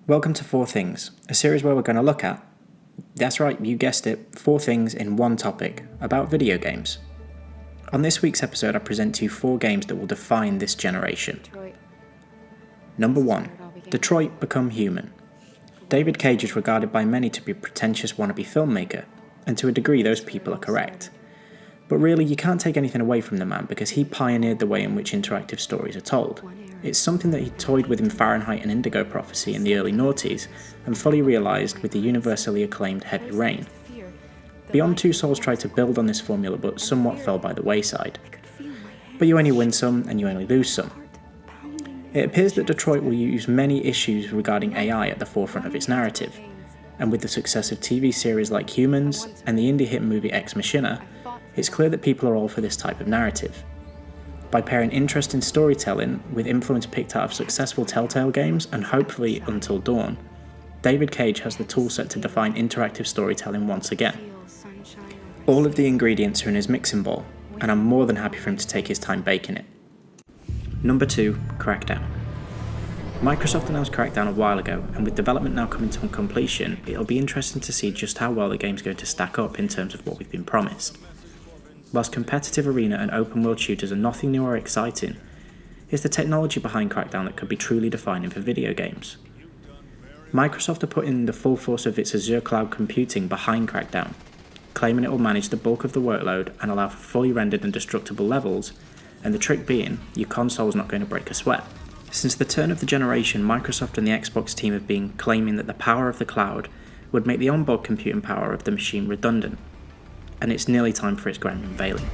Welcome to 4 Things, a series where we're going to look at, that's right, you guessed it, 4 things in one topic, about video games. On this week's episode I present to you 4 games that will define this generation. Number 1, Detroit Become Human. David Cage is regarded by many to be a pretentious wannabe filmmaker, and to a degree those people are correct. But really you can't take anything away from the man because he pioneered the way in which interactive stories are told. It's something that he toyed with in Fahrenheit and Indigo Prophecy in the early noughties, and fully realised with the universally acclaimed Heavy Rain. Beyond Two Souls tried to build on this formula but somewhat fell by the wayside. But you only win some and you only lose some. It appears that Detroit will use many issues regarding AI at the forefront of its narrative, and with the success of TV series like Humans and the indie hit movie Ex Machina, it's clear that people are all for this type of narrative. By pairing interest in storytelling with influence picked out of successful Telltale games and hopefully Until Dawn, David Cage has the toolset to define interactive storytelling once again. All of the ingredients are in his mixing bowl, and I'm more than happy for him to take his time baking it. Number 2, Crackdown. Microsoft announced Crackdown a while ago, and with development now coming to completion, it'll be interesting to see just how well the game's going to stack up in terms of what we've been promised. Whilst competitive arena and open world shooters are nothing new or exciting, it's the technology behind Crackdown that could be truly defining for video games. Microsoft are putting the full force of its Azure cloud computing behind Crackdown, claiming it will manage the bulk of the workload and allow for fully rendered and destructible levels, and the trick being, your console's not going to break a sweat. Since the turn of the generation, Microsoft and the Xbox team have been claiming that the power of the cloud would make the onboard computing power of the machine redundant, and it's nearly time for its grand unveiling.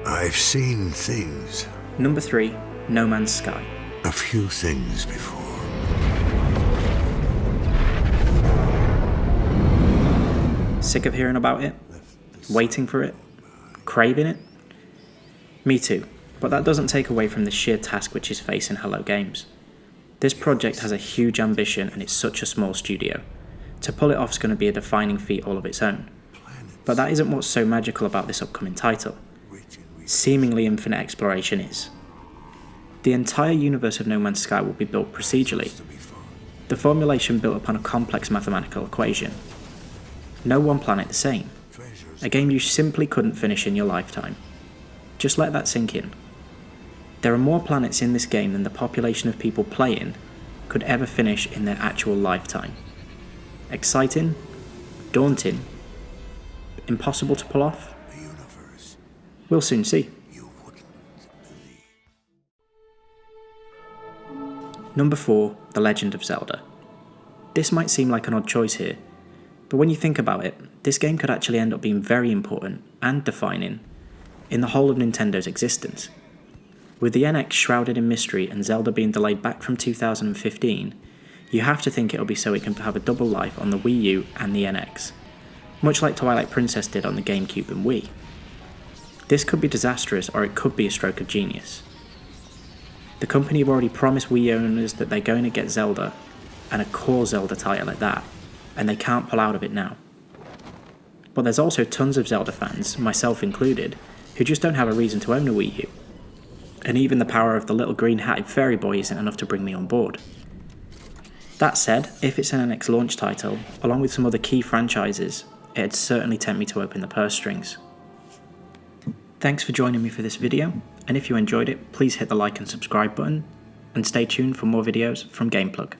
I've seen things. Number 3, No Man's Sky. A few things before. Sick of hearing about it? Waiting for it? Craving it? Me too, but that doesn't take away from the sheer task which is facing Hello Games. This project has a huge ambition and it's such a small studio. To pull it off is going to be a defining feat all of its own. But that isn't what's so magical about this upcoming title. Seemingly infinite exploration is. The entire universe of No Man's Sky will be built procedurally, the formulation built upon a complex mathematical equation. No one planet the same. A game you simply couldn't finish in your lifetime. Just let that sink in. There are more planets in this game than the population of people playing could ever finish in their actual lifetime. Exciting? Daunting? Impossible to pull off? We'll soon see. Number 4, The Legend of Zelda. This might seem like an odd choice here, but when you think about it, this game could actually end up being very important and defining in the whole of Nintendo's existence. With the NX shrouded in mystery and Zelda being delayed back from 2015, you have to think it'll be so it can have a double life on the Wii U and the NX, much like Twilight Princess did on the GameCube and Wii. This could be disastrous or it could be a stroke of genius. The company have already promised Wii owners that they're going to get Zelda, and a core Zelda title at that, and they can't pull out of it now. But there's also tons of Zelda fans, myself included, who just don't have a reason to own a Wii U. And even the power of the little green-hatted fairy boy isn't enough to bring me on board. That said, if it's an NX launch title, along with some other key franchises, it'd certainly tempt me to open the purse strings. Thanks for joining me for this video, and if you enjoyed it, please hit the like and subscribe button, and stay tuned for more videos from GamePlug.